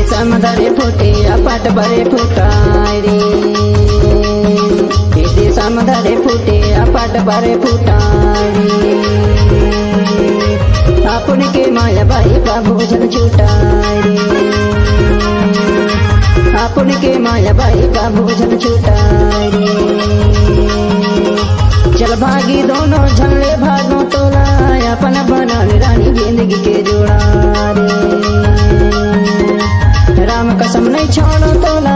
समधरे फुटे अपाट बरे फुटाय रे, दे समधरे फुटे अपाट बरे फुटाय रे। आपण के माया बाई का भोजन छुटाय रे, आपण के माया बाई का भोजन छुटाय रे। चल भागी दोनों झल्ले भागो तोला, अपन बना रानी जिंदगी के जोड़ा रे। राम कसम नहीं छोड़ो तोला,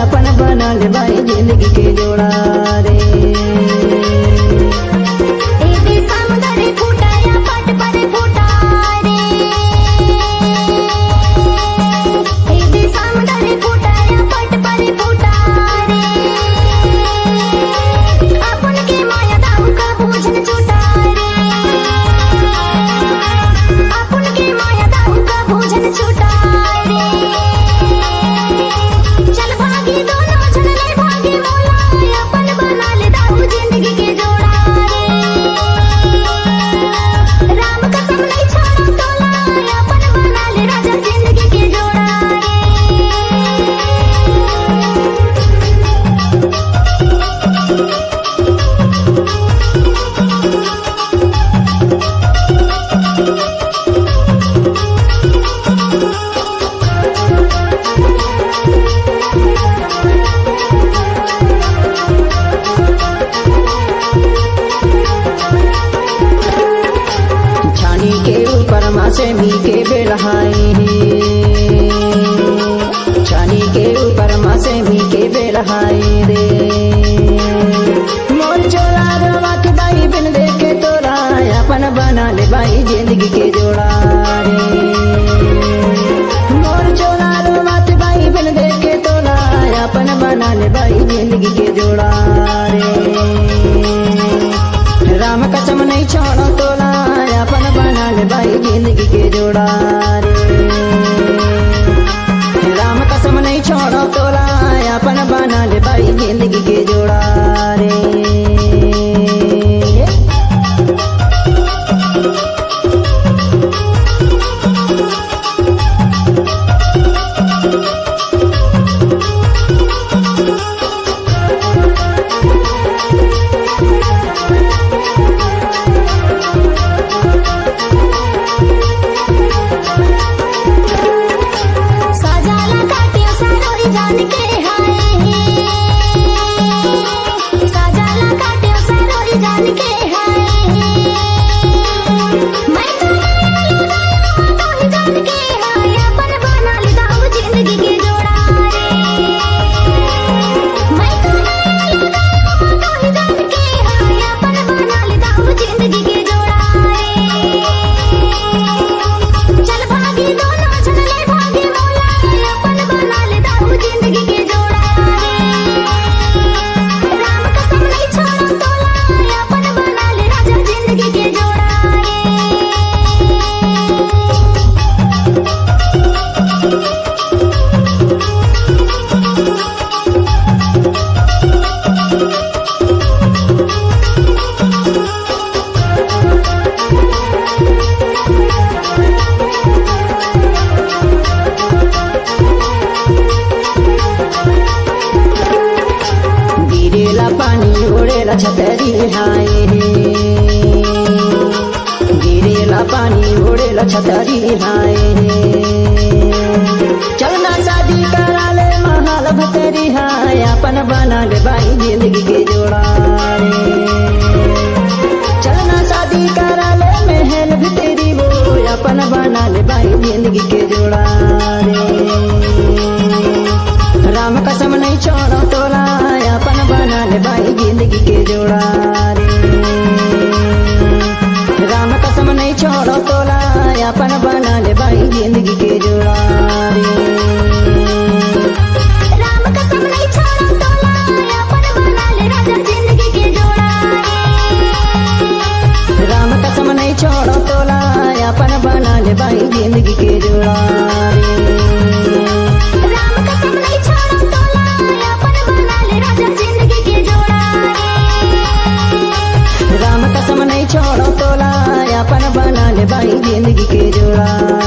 अपन बना ले भाई जिंदगी के जोड़ा रे। समधरे फूटा या पट परे फूटा रे, समधरे फूटा या पट परे फूटा रे। अपन के माया दाऊ का भोजन छूटा रे, अपन के माया दाऊ का भोजन छूटा रे। चल भागी दोनों झगड़े भागी मोला, अपन बना ले दाऊ जिंदगी के जोड़ा रे। राम कसम नहीं छोड़ो तोला, अपन बना ले राजा जिंदगी के जोड़ा रे। छानी के ऊपर मासे मी के बेलहाए हैं, छानी के ऊपर मासे मी के बेलहाए रे। मोर चोला रवा के बाई बिन देखे तोरा, अपन बना ले बाई जिंदगी के जोड़ा रे। मोर चोला रवा के बाई बिन देखे तोरा, अपन बना ले बाई जिंदगी के जोड़ा रे। राम कसम नहीं छोड़ो तोला, अपन बना ले भाई जिंदगी के जोड़ा रे। राम कसम नहीं छोड़ो तोला, अपन बना ले भाई जिंदगी के जोड़ा रे। साजाला काटियो सारोई जान के हाय, साजाला काटियो सारोई जान के हाय। मैं तो ही जान के हाय, अपन बना ले दाऊ जिंदगी के जोड़ा रे। मैं तो ही जान के हाय, अपन बना ले दाऊ जिंदगी के जोड़ा रे। चल भागी दोनों झगड़े भागी मोला, अपन बना ले दाऊ जिंदगी के जोड़ा रे। राम कसम नहीं छोड़ो तोला, अपन बना ले राजा जिंदगी के जोड़ा रे। गिरेला पानी ओढ़ेला छतरी हाय रे, गिरेला पानी ओढ़ेला छतरी हाय रे। चलना शादी करा ले महाल भतरी हाय, अपन बना ले भाई जिंदगी के जोड़ा रे। चलना शादी करा ले महल भीतरी वो, अपन बना ले भाई जिंदगी के जोड़ा रे। राम कसम नहीं छोड़ो तोला, अपन बना ले भाई जिंदगी के जोड़ा रे। राम कसम नहीं छोड़ो तोला, अपन बना ले भाई जिंदगी के जोड़ा रे। राम कसम नहीं छोड़ो तोला, अपन बना ले राजा जिंदगी के जोड़ा रे। जिंदगी के जोड़ा।